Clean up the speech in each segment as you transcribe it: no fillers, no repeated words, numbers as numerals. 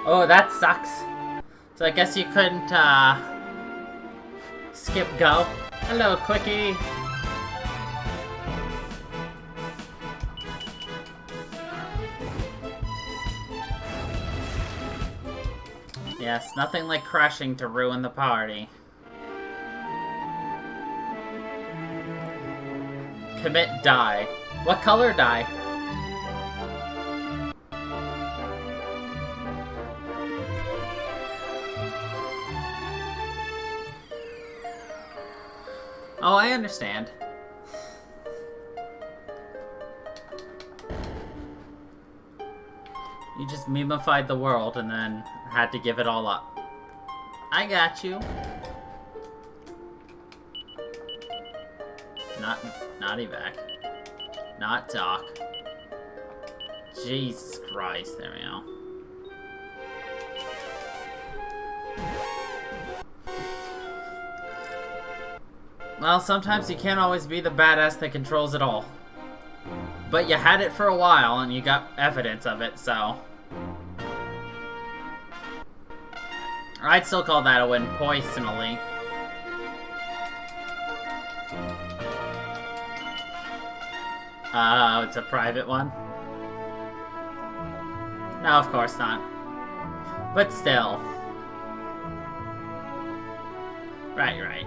Oh, that sucks. So I guess you couldn't, skip go. Hello, Quickie. Yes, nothing like crashing to ruin the party. Commit die. What color die? Oh, I understand. You just memified the world and then had to give it all up. I got you. Not evac. Not Doc. Jesus Christ, there we go. Well, sometimes you can't always be the badass that controls it all. But you had it for a while and you got evidence of it, so... I'd still call that a win, personally. It's a private one? No, of course not. But still. Right.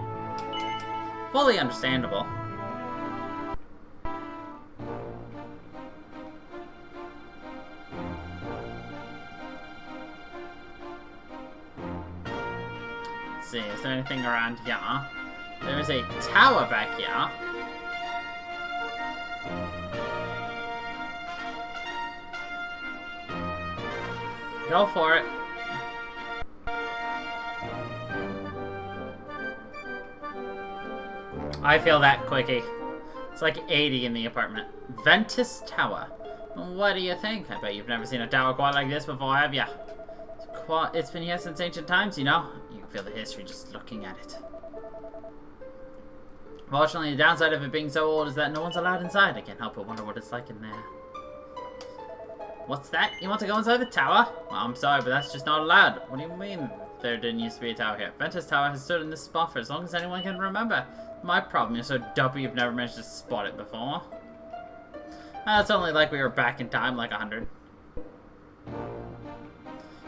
Fully understandable. Let's see, is there anything around here? There's a tower back here. Go for it. I feel that, Quickie. It's like 80 in the apartment. Ventus Tower. What do you think? I bet you've never seen a tower quite like this before, have ya? It's been here since ancient times, you know? You can feel the history just looking at it. Fortunately, the downside of it being so old is that no one's allowed inside. I can't help but wonder what it's like in there. What's that? You want to go inside the tower? Well, I'm sorry, but that's just not allowed. What do you mean there didn't used to be a tower here? Ventus Tower has stood in this spot for as long as anyone can remember. My problem, you're so dopey you've never managed to spot it before. It's only like we were back in time, like 100.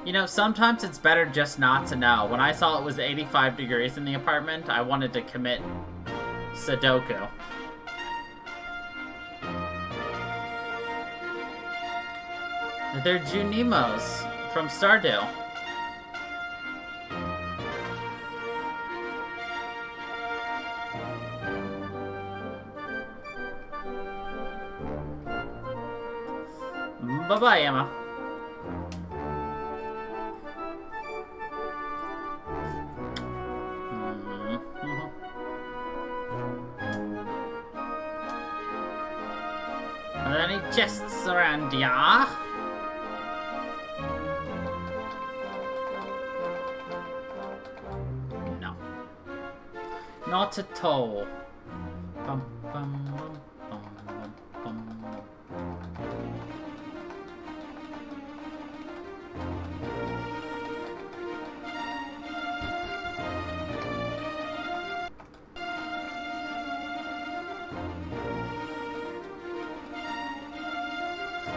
You know, sometimes it's better just not to know. When I saw it was 85 degrees in the apartment, I wanted to commit Sudoku. They're Junimos from Stardew. Bye-bye, Emma. Are there any chests around here? No. Not at all. Bum, bum, bum, bum, bum, bum.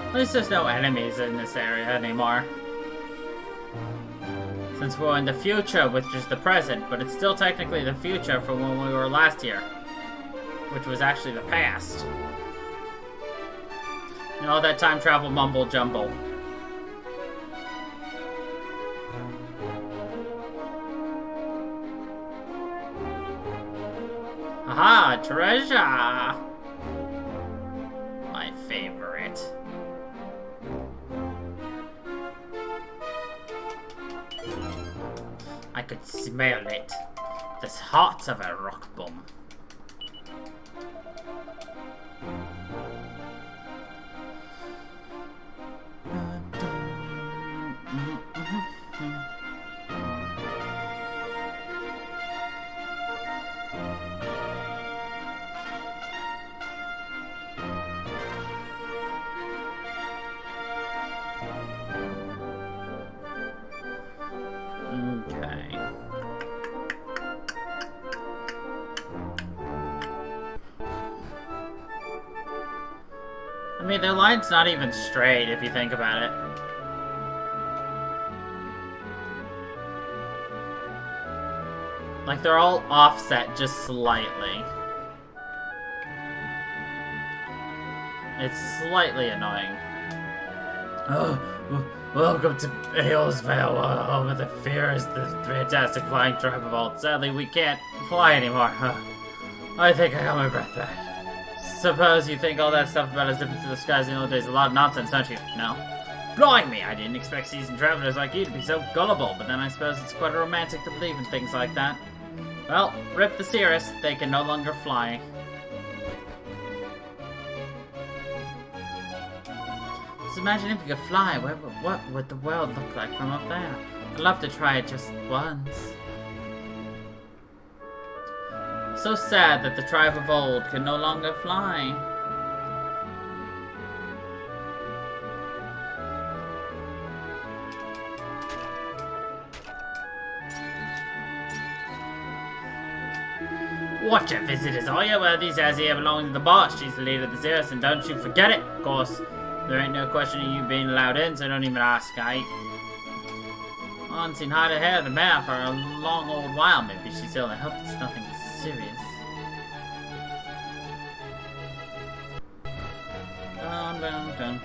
At least there's no enemies in this area anymore. Since we're in the future, which is the present, but it's still technically the future from when we were last here. Which was actually the past. You know, all that time travel mumble jumble. Aha, treasure! My favorite. I could smell it. The heart of a rock bomb. mean, their line's not even straight if you think about it. Like, they're all offset just slightly. It's slightly annoying. Oh, welcome to Aylesvale, home of the Fears, the fantastic flying tribe of old. Sadly, we can't fly anymore. I think I got my breath back. Suppose you think all that stuff about us zipping through the skies in the old days is a lot of nonsense, don't you? No? Blimey, I didn't expect seasoned travelers like you to be so gullible, but then I suppose it's quite romantic to believe in things like that. Well, rip the Cirrus, they can no longer fly. Just imagine if you could fly, what would the world look like from up there? I'd love to try it just once. So sad that the tribe of old can no longer fly. Watch your visitors, all you worthies, as here belonging to the boss. She's the leader of the Cirrus, and don't you forget it. Of course, there ain't no question of you being allowed in, so don't even ask. I haven't seen hide or hair of the mare for a long old while. Maybe she's ill. I hope it's nothing serious. Dun, dun, dun, dun.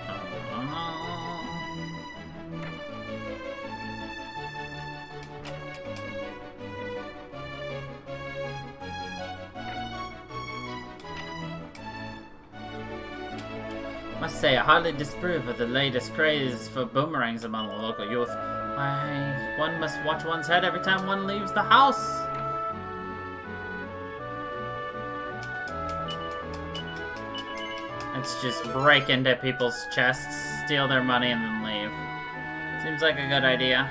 Must say, I hardly disapprove of the latest craze for boomerangs among the local youth. Why, one must watch one's head every time one leaves the house. It's just break into people's chests, steal their money, and then leave. Seems like a good idea.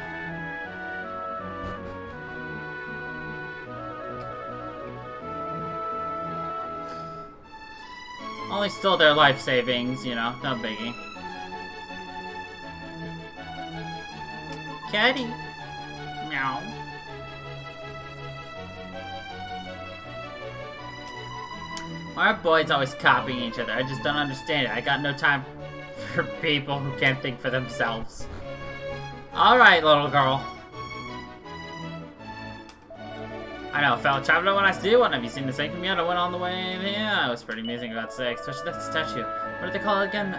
Only stole their life savings, you know, no biggie. Caddy. Meow. Why are boys always copying each other? I just don't understand it. I got no time for people who can't think for themselves. Alright, little girl. I know, fellow traveler, when I see one. Have you seen the same commute? I went on the way in here. It was pretty amazing, I got to say. Especially that statue. What do they call it again?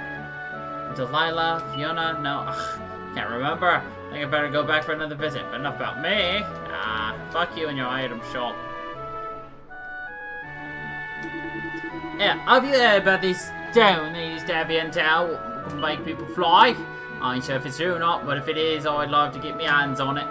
Delilah? Fiona? No. Ugh, can't remember. I think I better go back for another visit. But enough about me. Ah, fuck you and your item shop. Yeah, have you heard about this stone they used to have here in town? Can make people fly? I ain't sure if it's true or not, but if it is, I'd love to get my hands on it.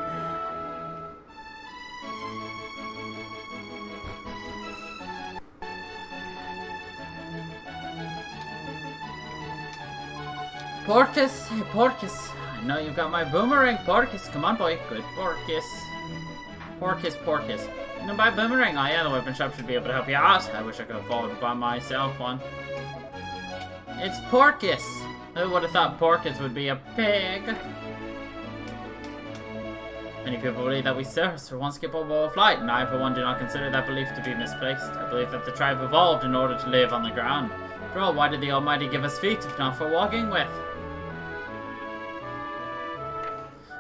Porcus, hey Porcus, I know you've got my boomerang, Porcus. Come on, boy. Good Porcus. Porcus. You can buy a boomerang. Oh yeah, the weapon shop should be able to help you out. I wish I could afford to buy myself one. It's Porcus. Who would have thought Porcus would be a pig? Many people believe that we Cirrus were once capable of flight, and I for one do not consider that belief to be misplaced. I believe that the tribe evolved in order to live on the ground. After all, why did the Almighty give us feet if not for walking with?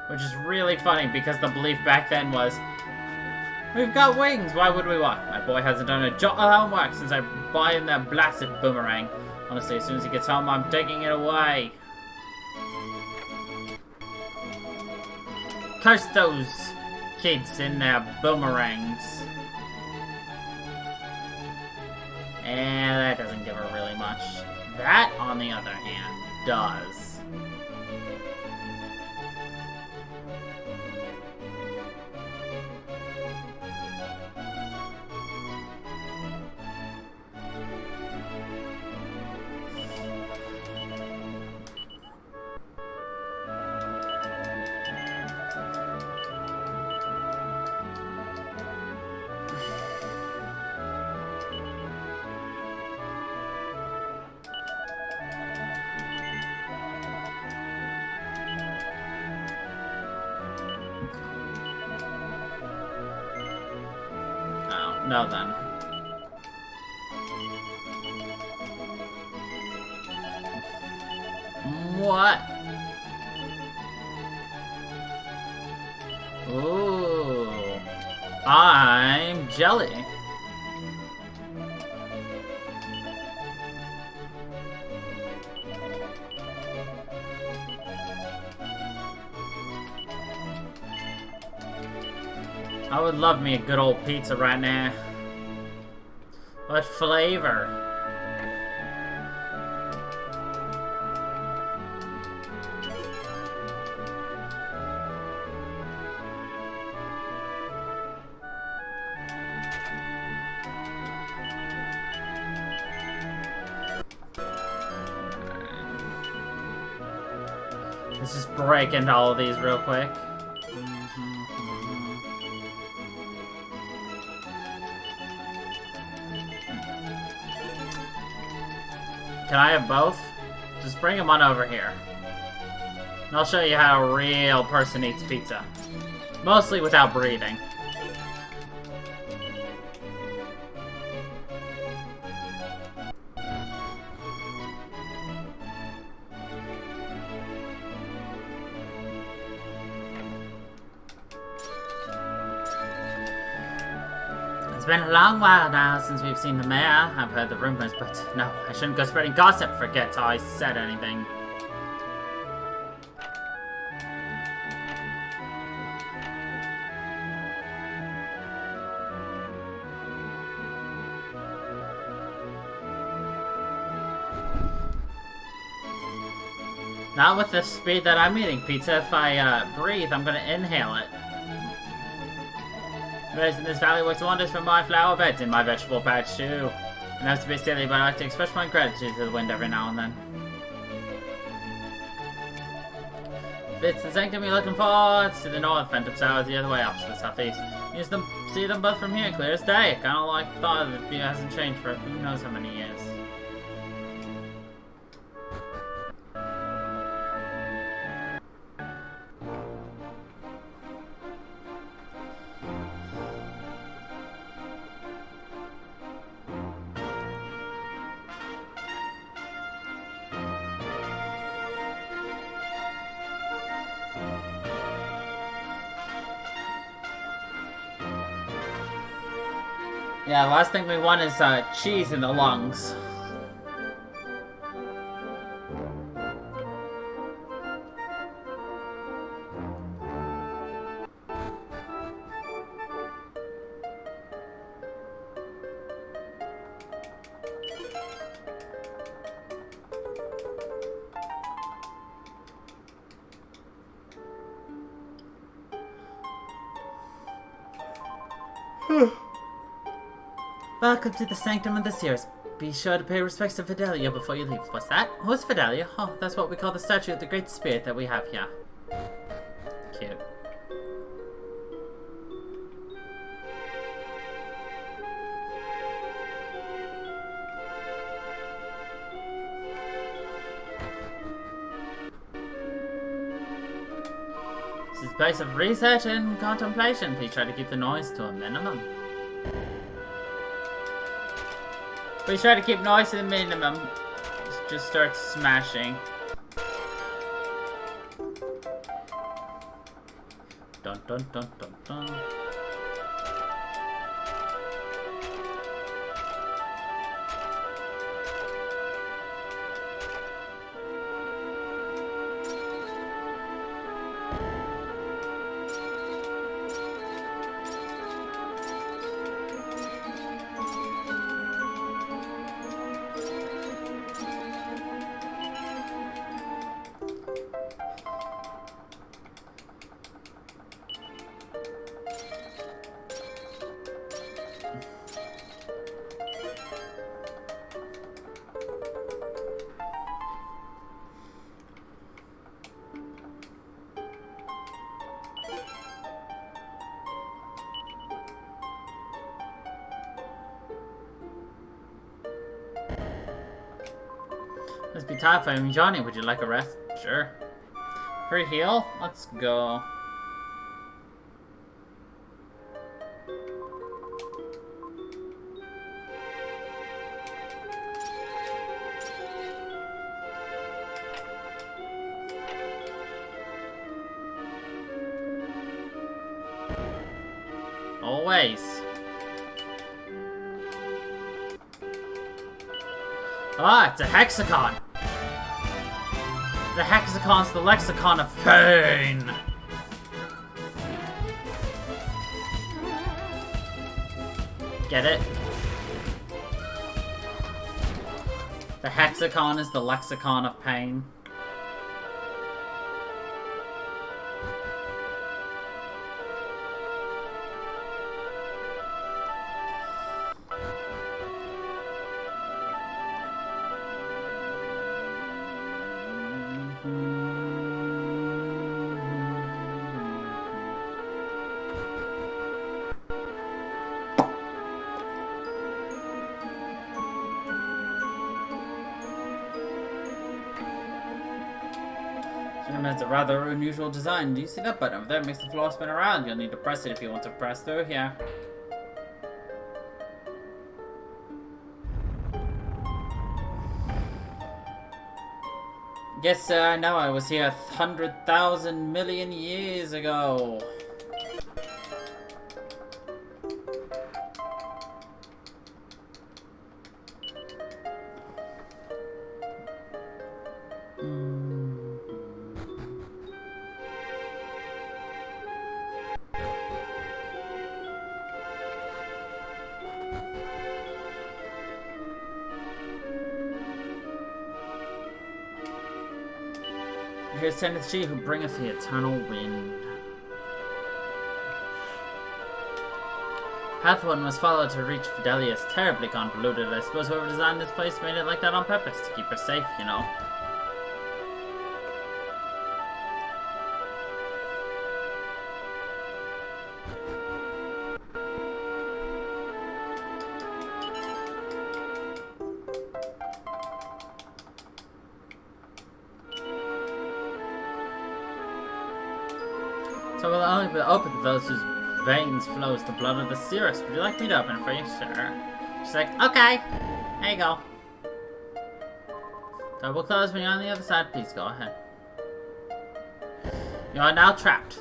Which is really funny because the belief back then was, we've got wings, why would we walk? My boy hasn't done a jot of homework since I bought him that blasted boomerang. Honestly, as soon as he gets home, I'm taking it away. Curse those kids and their boomerangs. And that doesn't give her really much. That, on the other hand, does. No, then. What? Ooh. I'm jelly. I would love me a good old pizza right now. What flavor? Let's just break into all of these real quick. Can I have both? Just bring them on over here. And I'll show you how a real person eats pizza. Mostly without breathing. It's been a long while now since we've seen the mayor. I've heard the rumors, but no, I shouldn't go spreading gossip. Forget I said anything. Not with the speed that I'm eating pizza. If I breathe, I'm gonna inhale it. Raising this valley works wonders for my flower beds and my vegetable patch too. I know it's a bit silly, but I like to express my gratitude to the wind every now and then. If it's the sanctum you're looking for, it's to the north, Phantom Tower the other way off to the southeast. You can see them both from here, clear as day. Kinda like thought the view hasn't changed for who knows how many years. Yeah, the last thing we want is cheese in the lungs. Welcome to the Sanctum of the Seers. Be sure to pay respects to Fidelia before you leave. What's that? Who's Fidelia? Oh, that's what we call the statue of the Great Spirit that we have here. Cute. This is a place of research and contemplation. Please try to keep the noise to a minimum. Please try to keep noise to the minimum. Just start smashing. Dun dun dun dun dun. Must be tired for him. Johnny, would you like a rest? Sure. Free heal? Let's go. Always. Ah, it's a hexagon. The hexagon's the lexicon of pain. Get it? The hexagon is the lexicon of pain. It's a rather unusual design. Do you see that button over there? It makes the floor spin around. You'll need to press it if you want to press through here. Yes, sir, I know. I was here 100,000 million years ago. Here standeth she who bringeth the eternal wind. Path one must follow to reach Fidelius. Terribly convoluted. I suppose whoever designed this place made it like that on purpose, to keep her safe, you know. So will only be open to those whose veins flows the blood of the Cirrus. Would you like me to open it for you? Sure. She's like, okay. There you go. So we'll close when you're on the other side. Please go ahead. You are now trapped.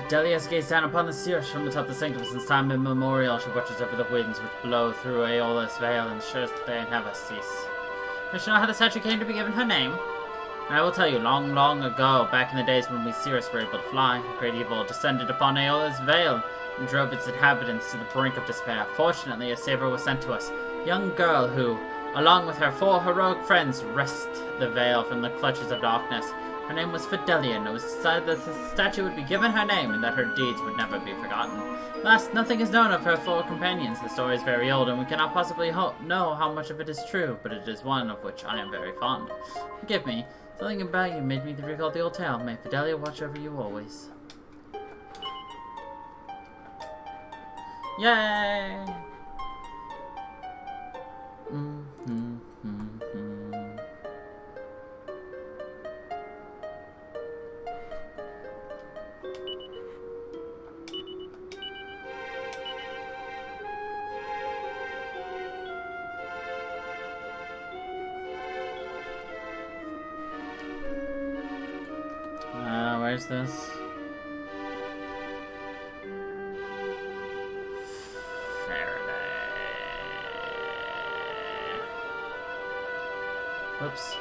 Delia has gazed down upon the Cirrus from atop the sanctum since time immemorial. She watches over the winds which blow through Aeola's veil and ensures that they never cease. Wish to know how the statue came to be given her name? And I will tell you, long, long ago, back in the days when we Cirrus were able to fly, great evil descended upon Aeola's veil and drove its inhabitants to the brink of despair. Fortunately, a savior was sent to us, a young girl who, along with her 4 heroic friends, wrested the veil from the clutches of darkness. Her name was Fidelia, and it was decided that the statue would be given her name and that her deeds would never be forgotten. Last, nothing is known of her 4 companions. The story is very old, and we cannot possibly know how much of it is true, but it is one of which I am very fond. Forgive me, something about you made me recall the old tale. May Fidelia watch over you always. Yay! Where's this? Faraday. Whoops.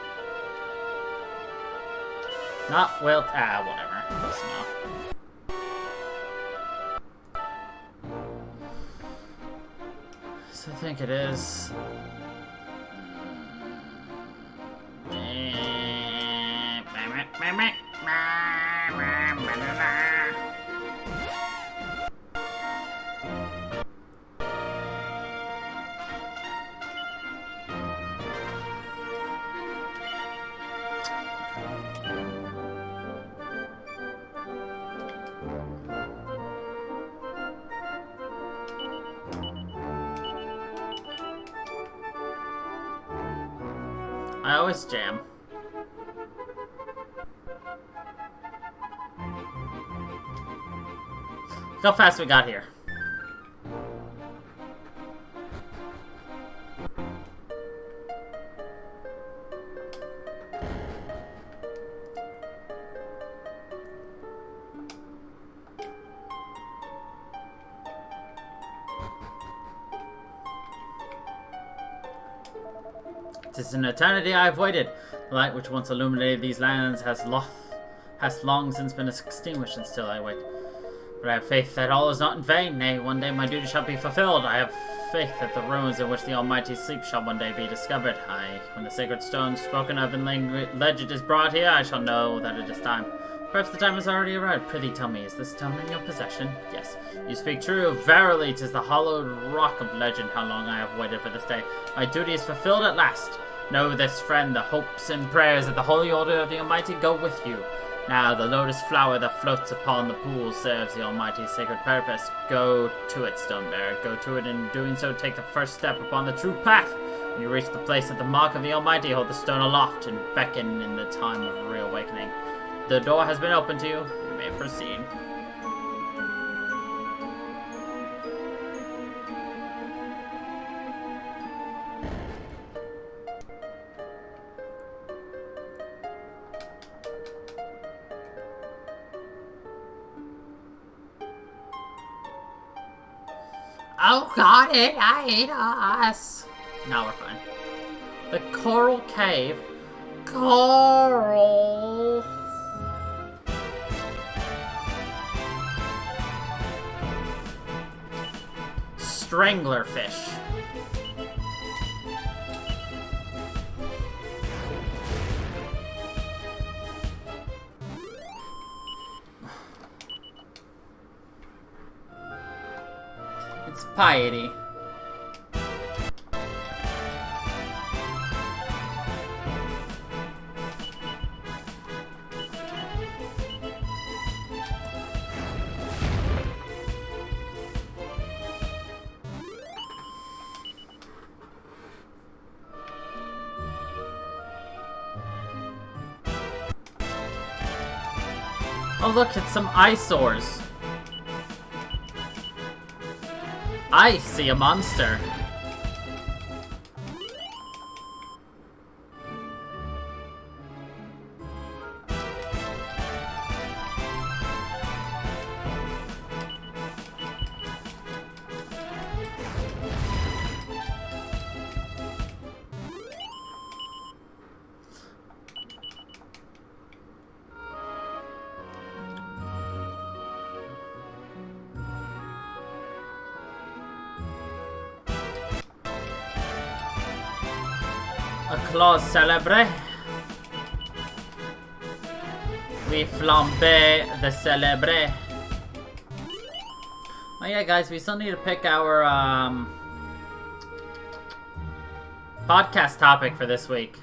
Not well. Whatever. Close enough. So I think it is. I always jam. Look how fast we got here. Tis an eternity I have waited. The light which once illuminated these lands has long since been extinguished, and still I wait. But I have faith that all is not in vain. Nay, one day my duty shall be fulfilled. I have faith that the ruins in which the Almighty sleeps shall one day be discovered. Aye, when the sacred stone spoken of in legend is brought here, I shall know that it is time. Perhaps the time has already arrived. Prithee tell me, is this stone in your possession? Yes, you speak true. Verily, 'tis the hallowed rock of legend. How long I have waited for this day. My duty is fulfilled at last. Know this, friend, the hopes and prayers of the Holy Order of the Almighty go with you. Now, the lotus flower that floats upon the pool serves the Almighty's sacred purpose. Go to it, Stonebearer. Go to it, and in doing so, take the first step upon the true path. When you reach the place of the mark of the Almighty, hold the stone aloft and beckon in the time of reawakening. The door has been opened to you. You may proceed. Oh god, it ate us! Now we're fine. The Coral Cave. Coral! Stranglerfish. It's piety. Oh look, it's some eyesores. I see a monster. A clause celebre. We flambe the celebre. Oh yeah, guys, we still need to pick our podcast topic for this week.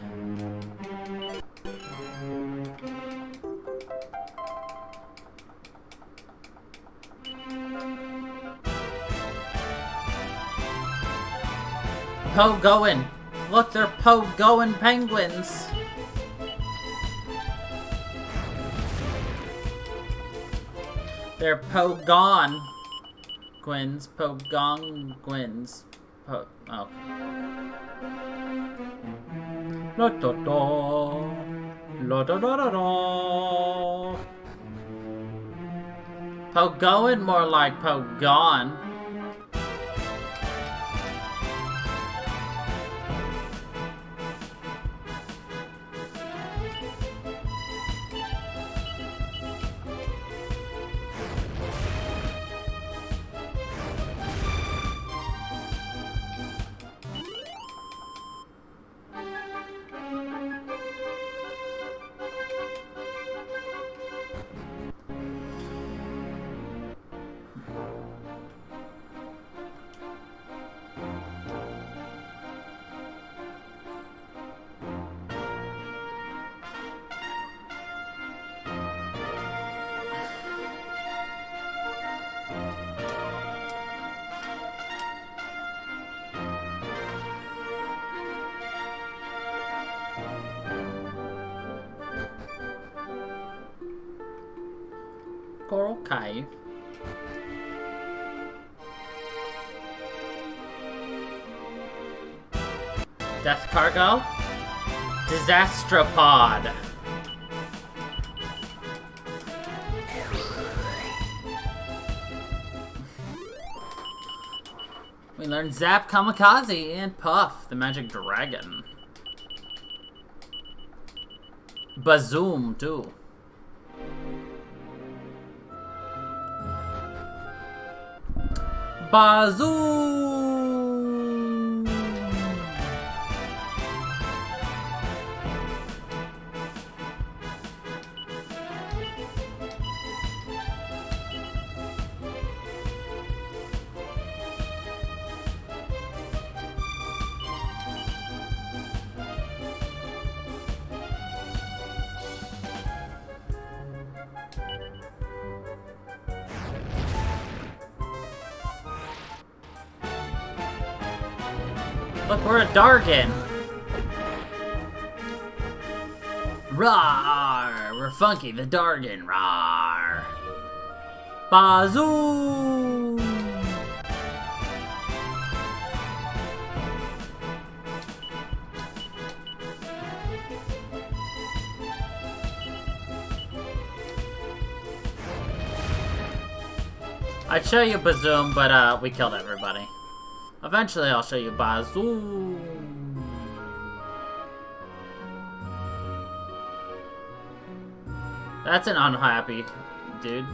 Pogoin. Look, they're Pogoin penguins. They're Pogon Gwins. Pogongwins. Oh. La da da. La da da da da. Pogoin, more like Pogon. Coral Cave. Death Cargo. Disastropod. We learned Zap, Kamikaze, and Puff, the magic dragon. Bazoom, too. Bazoom! Look, we're a Dargan. Rawr! We're Funky the Dargan. Rawr! Bazoo! I'd show you Bazoom, but we killed everybody. Eventually, I'll show you Bazoo. That's an unhappy dude.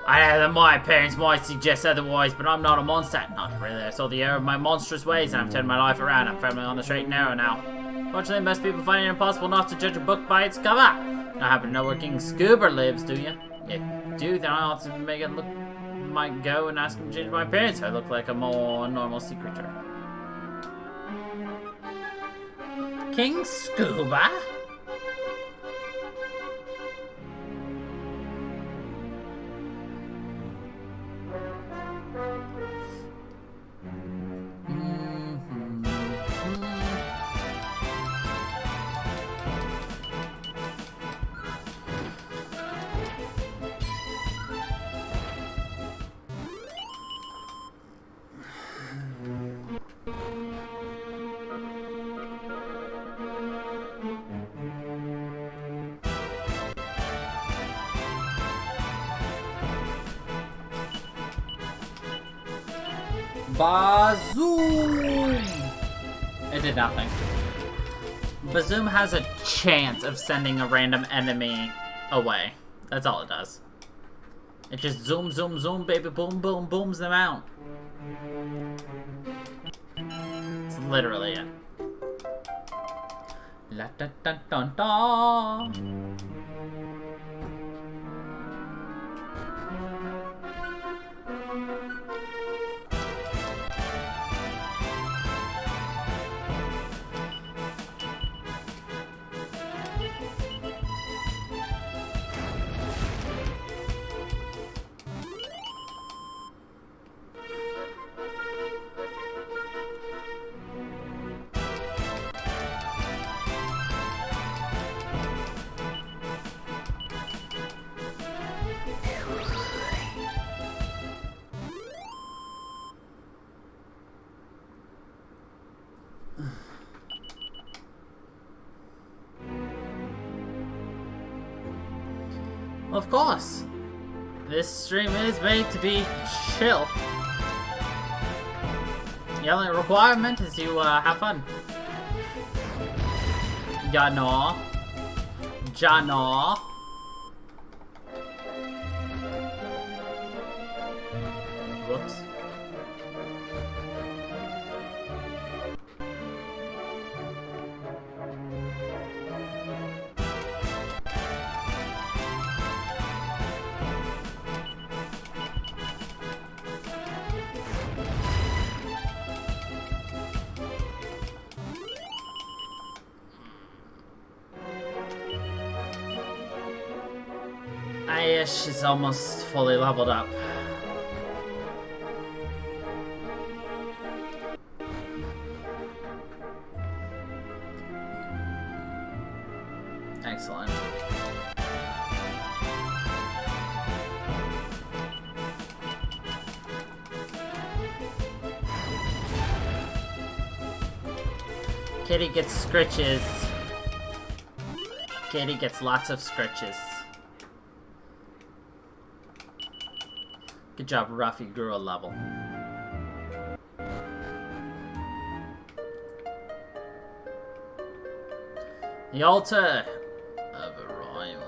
My parents might suggest otherwise, but I'm not a monster. Not really. I saw the error of my monstrous ways, and I've turned my life around. I'm firmly on the straight and narrow now. Fortunately, most people find it impossible not to judge a book by its cover. You don't happen to know where King Scuba lives, do you? If you do, then I ought to make it look. Might go and ask him to change my appearance so I look like a more normal sea creature. King Scuba? Bazoom! It did nothing. Bazoom has a chance of sending a random enemy away. That's all it does. It just zoom, zoom, zoom, baby, boom, boom, booms them out. It's literally it. La da da da da. Of course. This stream is made to be chill. The only requirement is you have fun. Jana. Jana. Whoops. Aish is almost fully leveled up. Excellent. Kitty gets scritches. Kitty gets lots of scritches. Good job, Ruffy grew a level. The altar of Orion.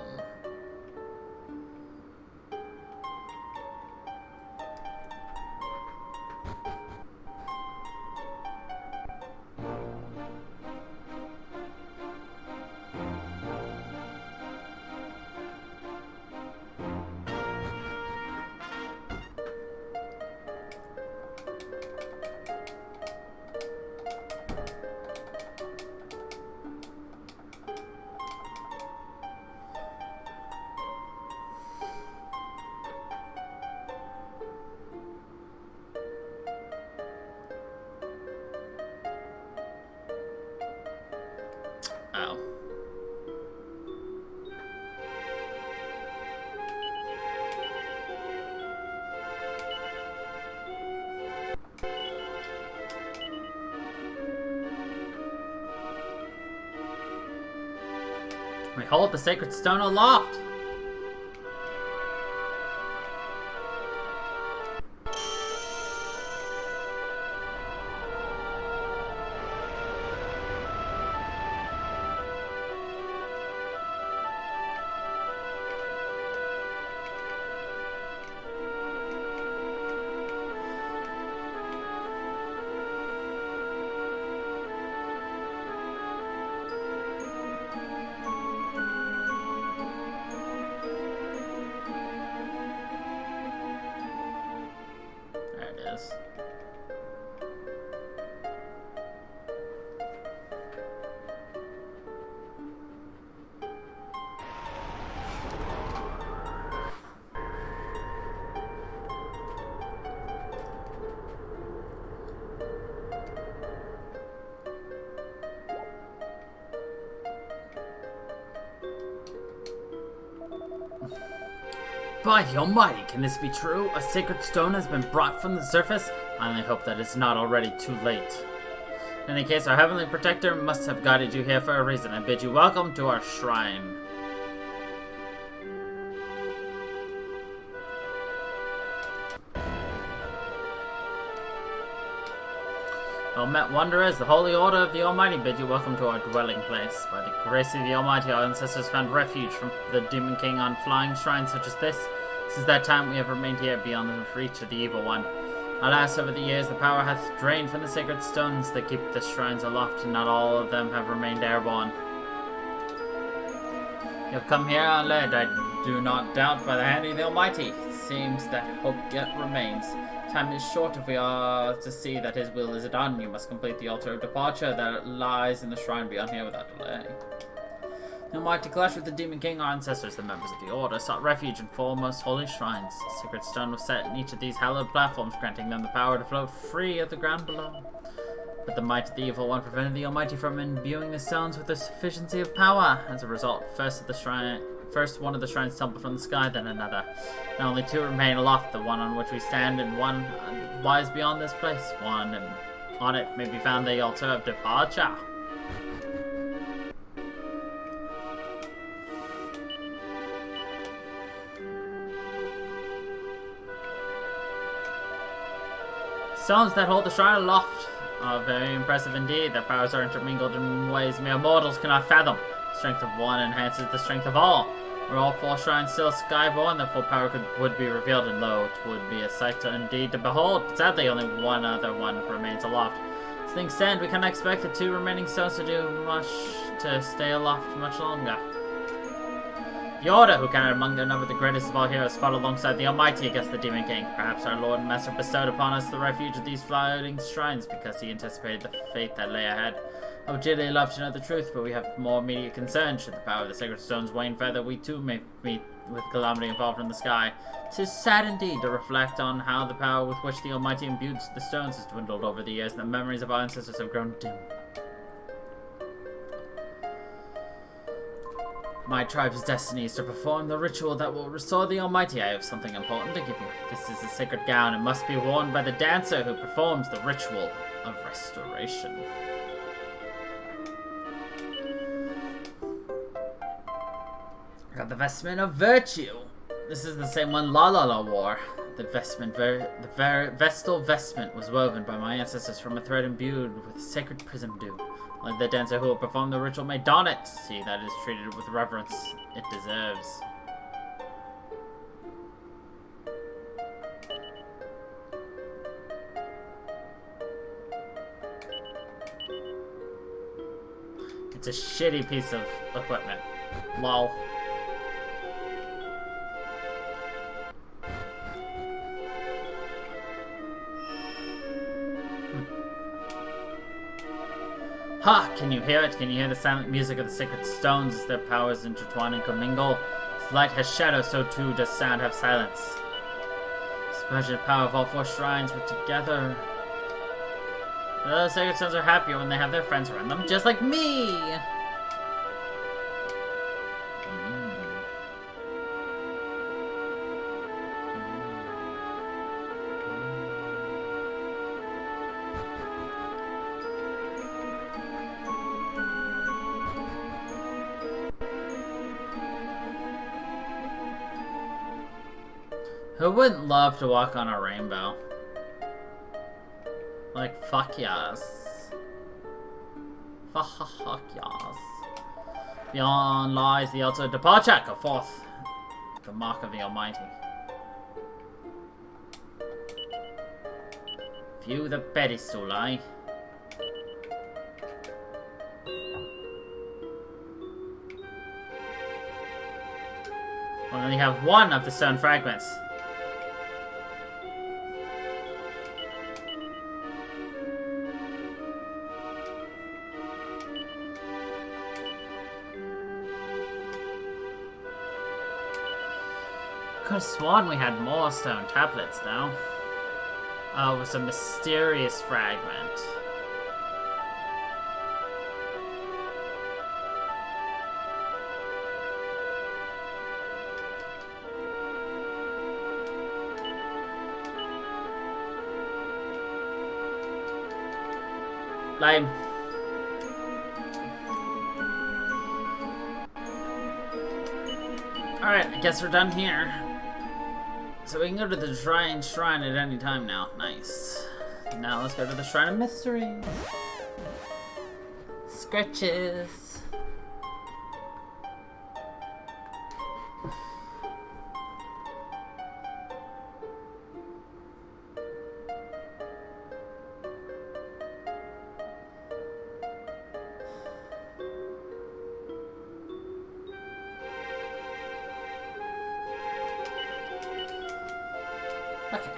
Oh. We hold the sacred stone aloft. By the Almighty, can this be true? A sacred stone has been brought from the surface? I only hope that it's not already too late. In any case, our heavenly protector must have guided you here for a reason. I bid you welcome to our shrine. Well met, wanderers. The Holy Order of the Almighty bid you welcome to our dwelling place. By the grace of the Almighty, our ancestors found refuge from the Demon King on flying shrines such as this. Since that time, we have remained here beyond the reach of the Evil One. Alas, over the years, the power hath drained from the sacred stones that keep the shrines aloft, and not all of them have remained airborne. You have come here unled, I do not doubt, by the hand of the Almighty. It seems that hope yet remains. Time is short if we are to see that his will is done. You must complete the altar of departure that lies in the shrine beyond here without delay. The Almighty clash with the Demon King, our ancestors, the members of the Order, sought refuge in four most holy shrines. A sacred stone was set in each of these hallowed platforms, granting them the power to float free of the ground below. But the might of the Evil One prevented the Almighty from imbuing the stones with the sufficiency of power. As a result, first one of the shrines tumbled from the sky, then another. Now only two remain aloft, the one on which we stand and one lies beyond this place. One, and on it may be found the altar of departure. Stones that hold the shrine aloft are very impressive indeed. Their powers are intermingled in ways mere mortals cannot fathom. The strength of one enhances the strength of all. Were all four shrines still skyborn, their full power would be revealed, and lo, it would be a sight indeed to behold. But sadly, only one other one remains aloft. As things stand, we cannot expect the two remaining stones to stay aloft much longer. The Order, who counted among their number the greatest of all heroes, fought alongside the Almighty against the Demon King. Perhaps our Lord and Master bestowed upon us the refuge of these floating shrines because he anticipated the fate that lay ahead. I would dearly love to know the truth, but we have more immediate concern. Should the power of the sacred stones wane further, we too may meet with calamity and fall from the sky. 'Tis sad indeed to reflect on how the power with which the Almighty imbued the stones has dwindled over the years, and the memories of our ancestors have grown dim. My tribe's destiny is to perform the ritual that will restore the Almighty. I have something important to give you. This is a sacred gown and must be worn by the dancer who performs the ritual of restoration. Got the vestment of virtue. This is the same one La La La wore. The vestal vestment was woven by my ancestors from a thread imbued with sacred prism dew. Like the dancer who will perform the ritual may don it. See that it is treated with reverence it deserves. It's a shitty piece of equipment. Lol. Ha! Can you hear it? Can you hear the silent music of the sacred stones as their powers intertwine and commingle? As light has shadow, so too does sound have silence. This magic power of all four shrines were together. The other sacred stones are happier when they have their friends around them, just like me! Who wouldn't love to walk on a rainbow? Like, fuck yes. Fuck yes. Beyond lies the ultimate departure. Go forth. The mark of the Almighty. View the pedestal, I. We only have one of the stone fragments. Could have sworn we had more stone tablets now. Oh, it was a mysterious fragment. Lame. Alright, I guess we're done here. So we can go to the shrine at any time now. Nice. Now let's go to the Shrine of Mystery. Scratches. Okay.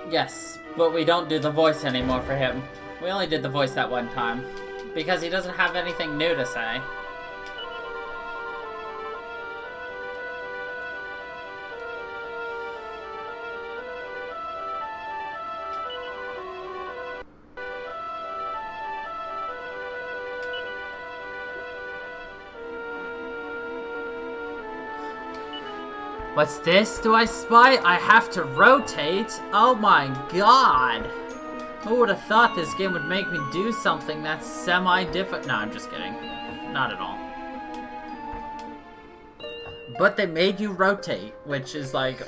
Yes, but we don't do the voice anymore for him. We only did the voice that one time. Because he doesn't have anything new to say. What's this? Do I spy? I have to rotate? Oh my god! Who would have thought this game would make me do something that's semi-difficult? No, I'm just kidding. Not at all. But they made you rotate, which is like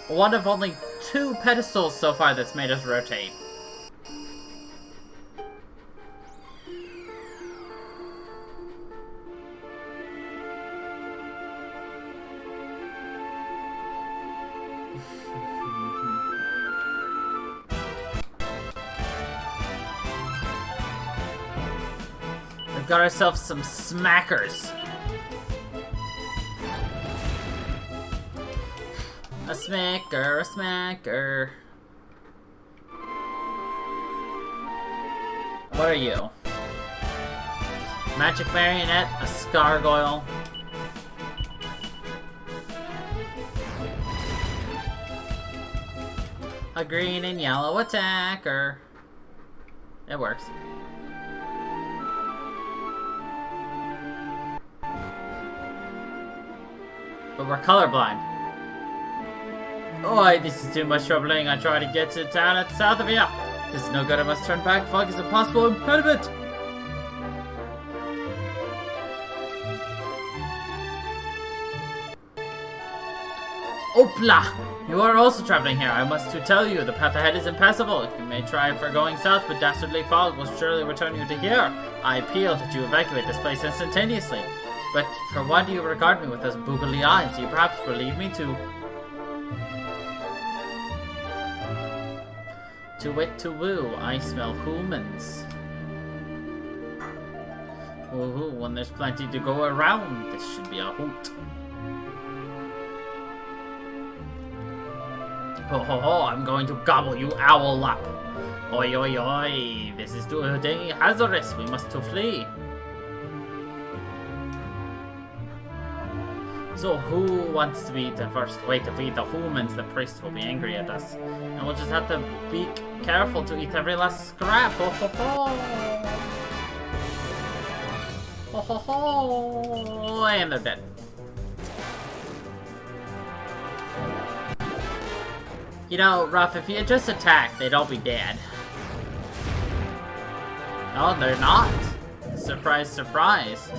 one of only 2 pedestals so far that's made us rotate. We've got ourselves some smackers. A smacker, a smacker. What are you? Magic marionette, a scargoyle. A green and yellow attacker. It works. But we're colorblind. Oi, this is too much troubling. I try to get to town at the south of here. This is no good. I must turn back. Fog is a possible impediment. Opla! You are also traveling here. I must to tell you, the path ahead is impassable. You may try for going south, but dastardly fog will surely return you to here. I appeal that you evacuate this place instantaneously. But for why do you regard me with those boogly eyes? Do you perhaps believe me to wit to woo? I smell humans. Ooh, when there's plenty to go around, this should be a hoot. Ho ho ho, I'm going to gobble you owl up. Oi oi oi, this is too hazardous, we must to flee. So who wants to be the first way to feed the humans? The priest will be angry at us. And we'll just have to be careful to eat every last scrap. Ho ho ho. Ho ho ho. And they're dead. You know, Ruff, if you had just attacked, they'd all be dead. No, they're not. Surprise, surprise.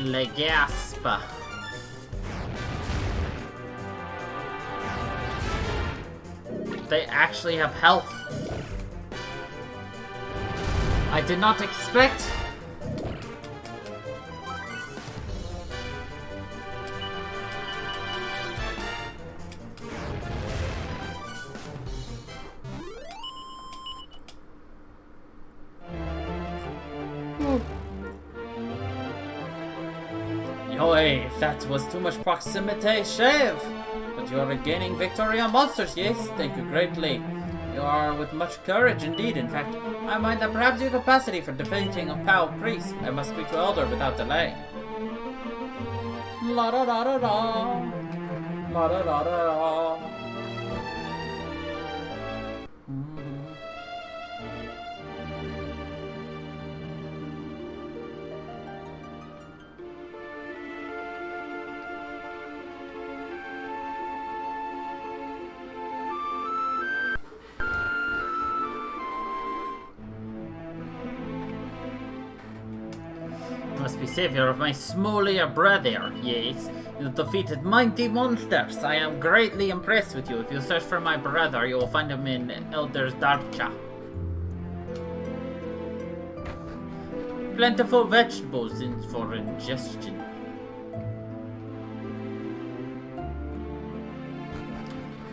Le gasp. They actually have health. I did not expect. Yoy, that was too much proximity, shave! But you are regaining victory on monsters, yes? Thank you greatly. You are with much courage indeed. In fact, I mind that perhaps your capacity for defeating a foul priest. I must speak to Elder without delay. La da da da da. La da da da da. Must be savior of my smaller brother, yes. You defeated mighty monsters. I am greatly impressed with you. If you search for my brother, you will find him in Elder's Darcha. Plentiful vegetables for ingestion.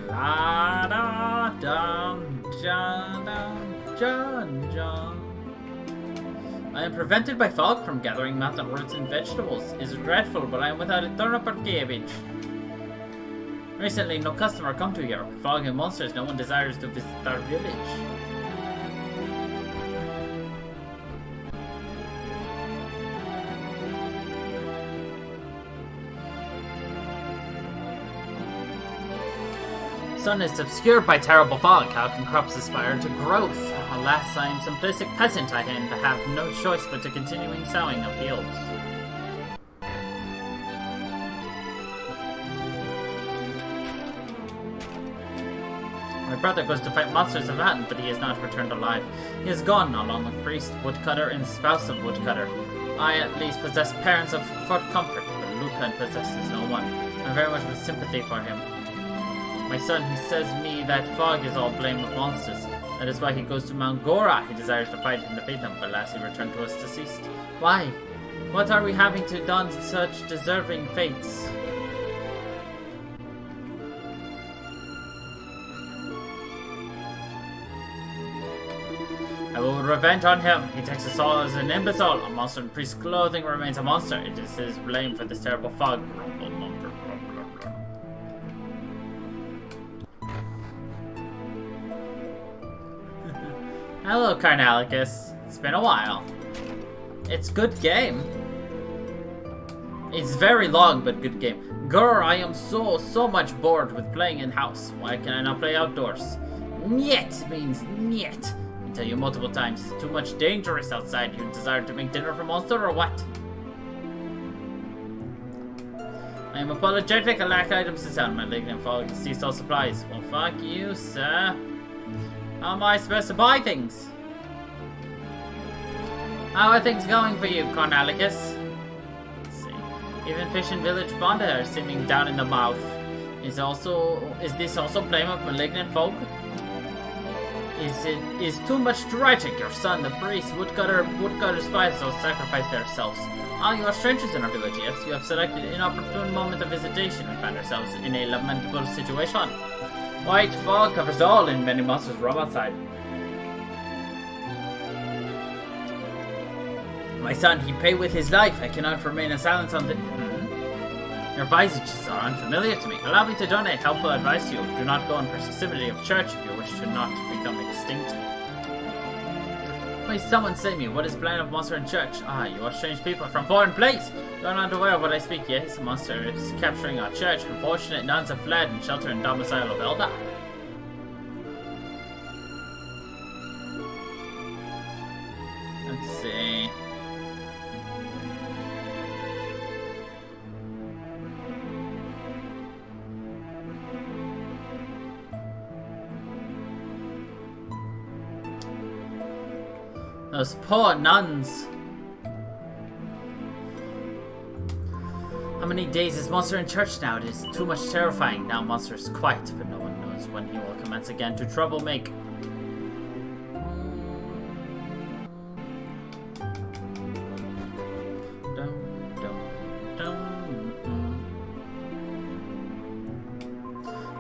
La da dum dum dum dum. I am prevented by fog from gathering mountain roots and vegetables. It's dreadful, but I am without a turnip or cabbage. Recently, no customer come to here. Fog and monsters, no one desires to visit our village. Sun is obscured by terrible fog. How can crops aspire to growth? Alas, I am simplistic peasant. I have no choice but to continuing sowing of fields. My brother goes to fight monsters of Latin, but he is not returned alive. He is gone, along with priest, woodcutter, and spouse of woodcutter. I at least possess parents for comfort, but Lucan possesses no one. I very much with sympathy for him. My son, he says me that fog is all blame of monsters. That is why he goes to Mount Gora. He desires to fight and defeat them, but alas, he returned to us deceased. Why? What are we having to done such deserving fates? I will revenge on him. He takes us all as an imbecile. A monster in priest's clothing remains a monster. It is his blame for this terrible fog. Hello, Carnalicus. It's been a while. It's good game. It's very long, but good game. Grr, I am so much bored with playing in-house. Why can I not play outdoors? Niet means niet. I tell you multiple times, it's too much dangerous outside. You desire to make dinner for monster or what? I am apologetic. I lack items to sell. My leg and fog to cease all supplies. Well, fuck you, sir. How am I supposed to buy things? How are things going for you, Cornelicus? Even fish in village pond are seeming down in the mouth. Is this also blame of malignant folk? Is too much tragic, your son, the priest, woodcutter spies those sacrifice themselves. Ah, you are strangers in our village, yes. You have selected an inopportune moment of visitation. We find ourselves in a lamentable situation. White fog covers all, and many monsters roam outside. My son, he paid with his life. I cannot remain in silence on the... Your visages are unfamiliar to me. Allow me to donate helpful advice to you. Do not go in proximity of church if you wish to not become extinct. Please, someone say me, what is the plan of monster in church? Ah, you are strange people from foreign place. You are not aware of what I speak. Yes, a monster is capturing our church. Unfortunate nuns have fled and shelter in domicile of Elda. Let's see. Those poor nuns. How many days is Monster in church now? It is too much terrifying. Now Monster is quiet, but no one knows when he will commence again to troublemaker.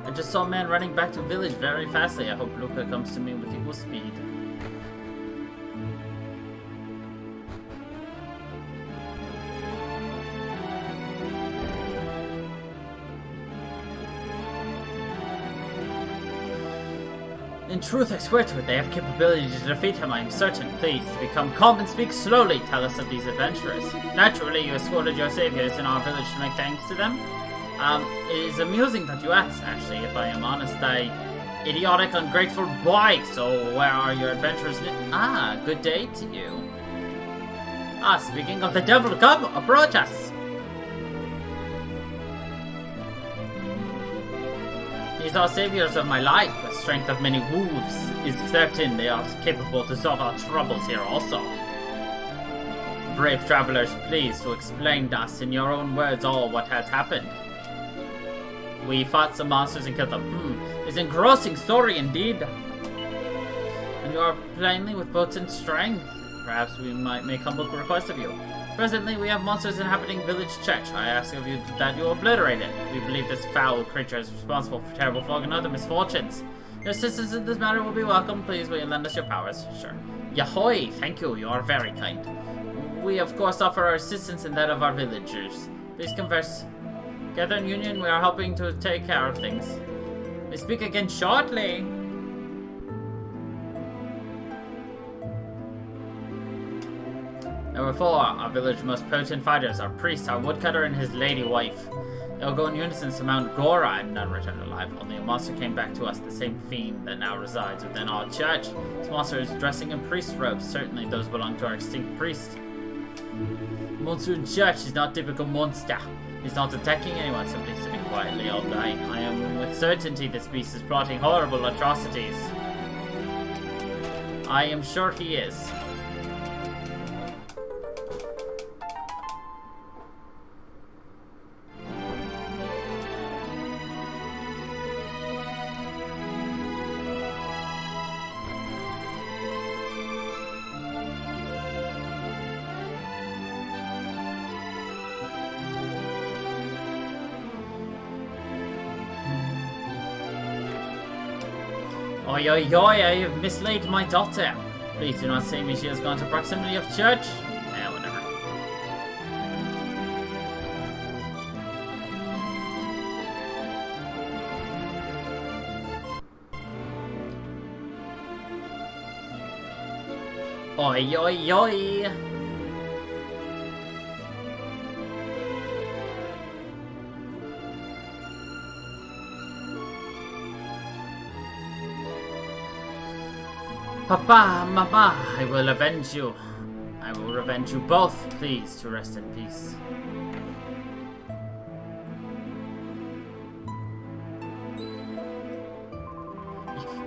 I just saw a man running back to the village very fastly. I hope Luca comes to me with equal speed. In truth, I swear to it, they have capability to defeat him, I am certain. Please, to become calm and speak slowly, tell us of these adventurers. Naturally, you escorted your saviors in our village to make thanks to them. It is amusing that you ask, actually, if I am honest. Idiotic, ungrateful boy! So, where are your adventurers? Ah, good day to you. Ah, speaking of the devil, come, approach us! These are saviors of my life. The strength of many wolves is certain they are capable to solve our troubles here also. Brave travelers, please to explain to us in your own words all what has happened. We fought some monsters and killed them. It's an engrossing story indeed. And you are plainly with potent strength. Perhaps we might make humble request of you. Presently, we have monsters inhabiting village church. I ask of you that you obliterate it. We believe this foul creature is responsible for terrible fog and other misfortunes. Your assistance in this matter will be welcome. Please, will you lend us your powers? Sure. Yahoy! Thank you. You are very kind. We, of course, offer our assistance and that of our villagers. Please converse. Together in union, we are helping to take care of things. We speak again shortly. Number 4, our village's most potent fighters, our priest, our woodcutter, and his lady wife. They will go in unison to Mount Gora and none returned alive. Only a monster came back to us, the same fiend that now resides within our church. This monster is dressing in priest robes. Certainly those belong to our extinct priest. Monster in church is not typical monster. He's not attacking anyone, simply sitting quietly all day. I am with certainty this beast is plotting horrible atrocities. I am sure he is. Oi, oi, oi, I have mislaid my daughter. Please do not say me she has gone to proximity of church. Eh, whatever. Oi, oi, oi. Papa, Mama, I will avenge you. I will revenge you both. Please to rest in peace.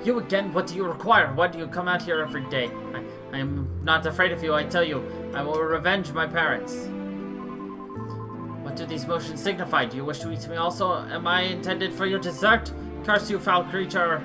You again? What do you require? Why do you come out here every day? I am not afraid of you, I tell you. I will revenge my parents. What do these motions signify? Do you wish to eat me also? Am I intended for your dessert? Curse you, foul creature!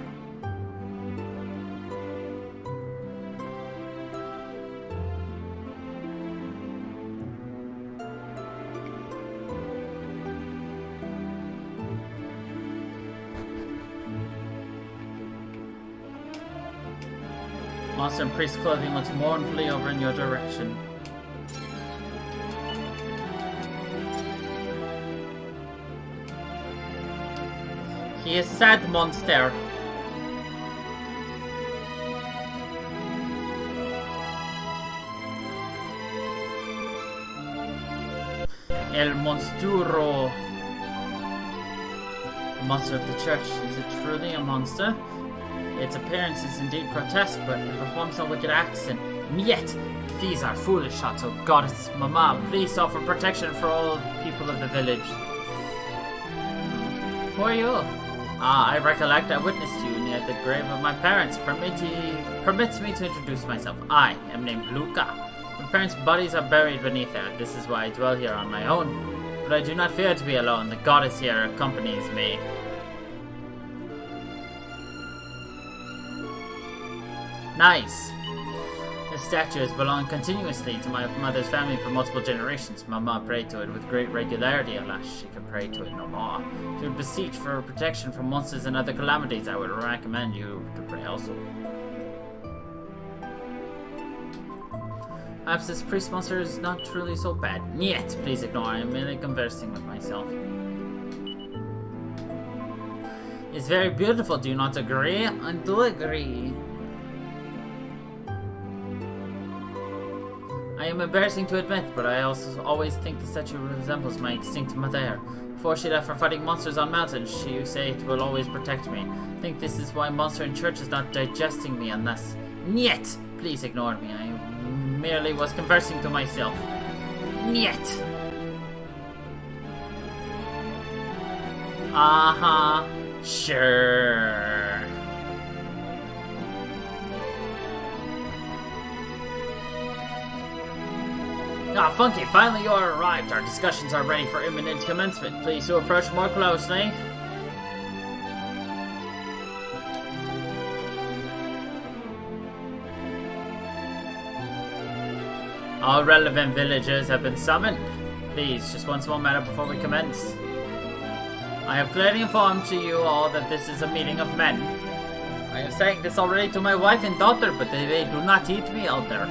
Monster in priest clothing looks mournfully over in your direction. He is sad, monster. El Monsturo. The monster of the church. Is it truly a monster? Its appearance is indeed grotesque, but it performs no wicked acts, and yet these are foolish shots. Oh goddess, Mama, please offer protection for all people of the village. Who are you? I recollect I witnessed you near the grave of my parents. Permits me to introduce myself. I am named Luca. My parents' bodies are buried beneath there. This is why I dwell here on my own. But I do not fear to be alone. The goddess here accompanies me. Nice. This statue has belonged continuously to my mother's family for multiple generations. Mama prayed to it with great regularity. Alas, she can pray to it no more. She would beseech for protection from monsters and other calamities. I would recommend you to pray also. Perhaps this priest monster is not truly so bad. Yet, please ignore. I am merely conversing with myself. It's very beautiful. Do you not agree? I do agree. I am embarrassing to admit, but I also always think the statue resembles my extinct mother. Before she left for fighting monsters on mountains, she used to say it will always protect me. I think this is why Monster in Church is not digesting me unless... Niet! Please ignore me. I merely was conversing to myself. Niet! Sure. Ah, Funky, finally you are arrived. Our discussions are ready for imminent commencement. Please to approach more closely. All relevant villagers have been summoned. Please, just one small matter before we commence. I have clearly informed to you all that this is a meeting of men. I am saying this already to my wife and daughter, but they do not heed me, elder.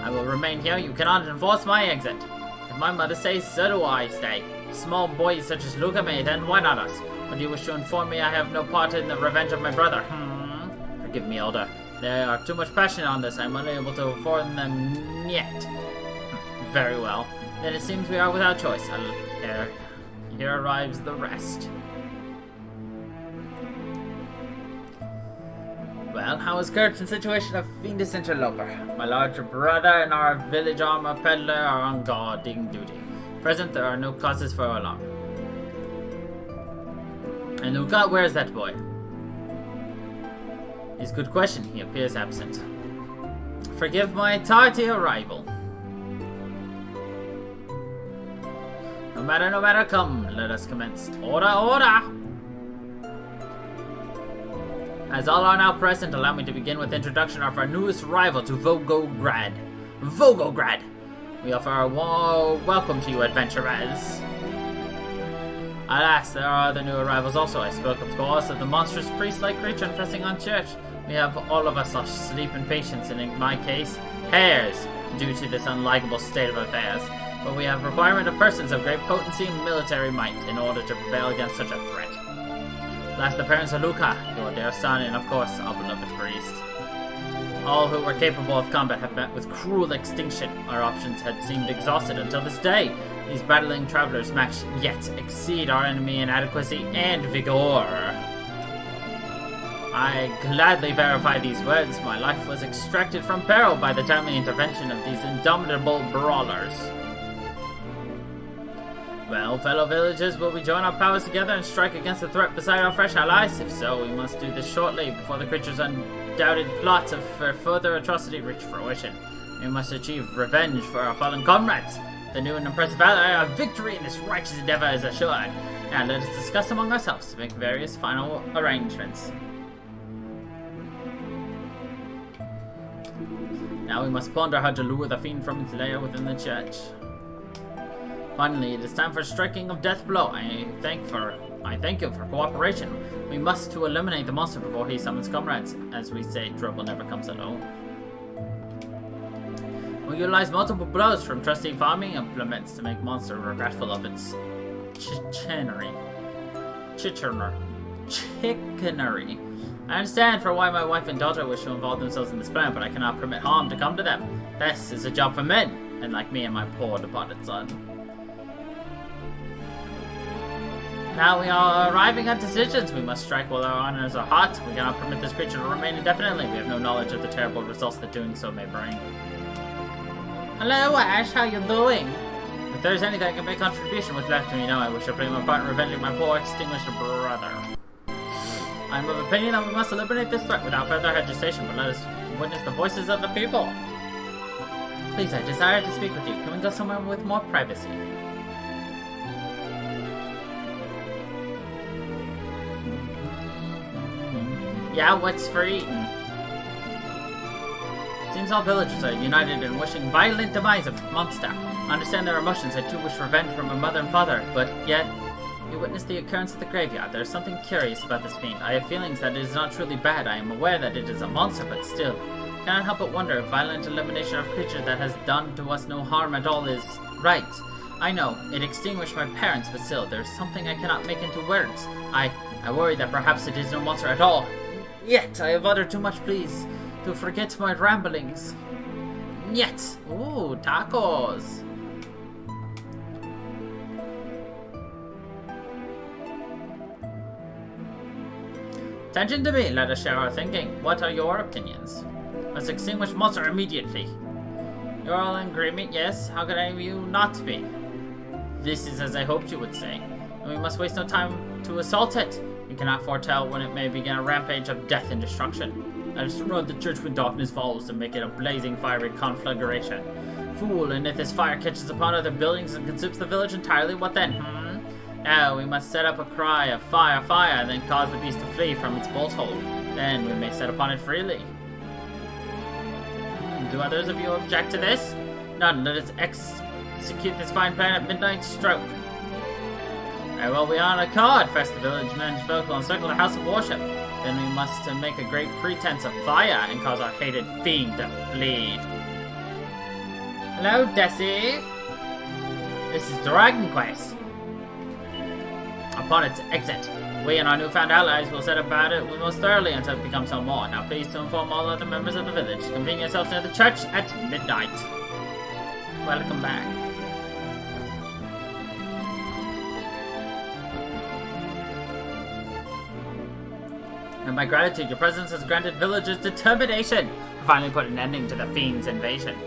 I will remain here. You cannot enforce my exit. If my mother says so, do I stay. Small boys such as Luca may attend. Why not us? Or do you wish to inform me I have no part in the revenge of my brother? Forgive me, elder. There are too much passion on this. I am unable to inform them yet. Very well. Then it seems we are without choice. Here arrives the rest. Well, how is Kurt's situation of fiendish interloper? My larger brother and our village armor peddler are on guarding duty. Present, there are no causes for alarm. And Luca, where is that boy? It's a good question. He appears absent. Forgive my tardy arrival. No matter, come, let us commence. Order! As all are now present, allow me to begin with introduction of our newest rival to Volgograd. Volgograd! We offer our welcome to you, adventurers. Alas, there are other new arrivals also. I spoke, of course, of the monstrous priest-like creature infesting on church. We have all of us asleep in patience, and in my case, hares, due to this unlikable state of affairs. But we have requirement of persons of great potency and military might in order to prevail against such a threat. Last, the parents of Luca, your dear son, and of course, our beloved priest. All who were capable of combat have met with cruel extinction. Our options had seemed exhausted until this day. These battling travelers match yet exceed our enemy in adequacy and vigor. I gladly verify these words. My life was extracted from peril by the timely intervention of these indomitable brawlers. Well, fellow villagers, will we join our powers together and strike against the threat beside our fresh allies? If so, we must do this shortly before the creature's undoubted plots for further atrocity reach fruition. We must achieve revenge for our fallen comrades. The new and impressive ally of victory in this righteous endeavor is assured. Now let us discuss among ourselves to make various final arrangements. Now we must ponder how to lure the fiend from its lair within the church. Finally, it is time for striking of death blow. I thank you for cooperation. We must to eliminate the monster before he summons comrades. As we say, trouble never comes alone. We utilize multiple blows from trusty farming implements to make monster regretful of its chicanery. I understand for why my wife and daughter wish to involve themselves in this plan, but I cannot permit harm to come to them. This is a job for men, and like me and my poor departed son. Now we are arriving at decisions. We must strike while our honors are hot. We cannot permit this creature to remain indefinitely. We have no knowledge of the terrible results that doing so may bring. Hello, Ash. How you doing? If there's anything I can make contribution with left to me now, I wish to play my part in revenging my poor extinguished brother. I am of opinion that we must eliminate this threat without further hesitation, but let us witness the voices of the people. Please, I desire to speak with you. Can we go somewhere with more privacy? Yeah, what's for eating? Seems all villagers are united in wishing violent demise of the monster. I understand their emotions. I too wish revenge from my mother and father, but yet you witnessed the occurrence of the graveyard. There is something curious about this fiend. I have feelings that it is not truly bad. I am aware that it is a monster, but still. Cannot help but wonder if violent elimination of a creature that has done to us no harm at all is right. I know, it extinguished my parents, but still, there is something I cannot make into words. I worry that perhaps it is no monster at all. Yet, I have uttered too much, please, to forget my ramblings. Yet! Ooh, tacos! Attention to me, let us share our thinking. What are your opinions? Let's extinguish monster immediately. You're all in agreement, yes? How could any of you not be? This is as I hoped you would say. And we must waste no time to assault it. We cannot foretell when it may begin a rampage of death and destruction. Let us surround the church when darkness falls and make it a blazing fiery conflagration. Fool, and if this fire catches upon other buildings and consumes the village entirely, what then? Now we must set up a cry of fire, fire, and then cause the beast to flee from its bolt hole. Then we may set upon it freely. Do others of you object to this? None. Let us execute this fine plan at midnight stroke. Very well, we are on a card. First, the village men's folk will encircle the house of worship. Then we must make a great pretense of fire and cause our hated fiend to flee. Hello, Desi. This is Dragon Quest. Upon its exit, we and our newfound allies will set about it most thoroughly until it becomes no more. Now please to inform all other members of the village. Convene yourselves near the church at midnight. Welcome back. And my gratitude, your presence has granted villagers determination to finally put an ending to the fiend's invasion.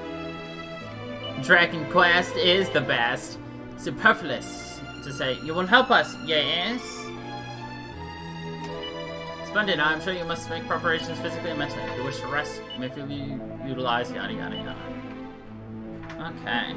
Dragon Quest is the best. Superfluous to say, you will help us, yes? Splendid, I'm sure you must make preparations physically and mentally. If you wish to rest, you may feel you utilize yada yada yada. Okay.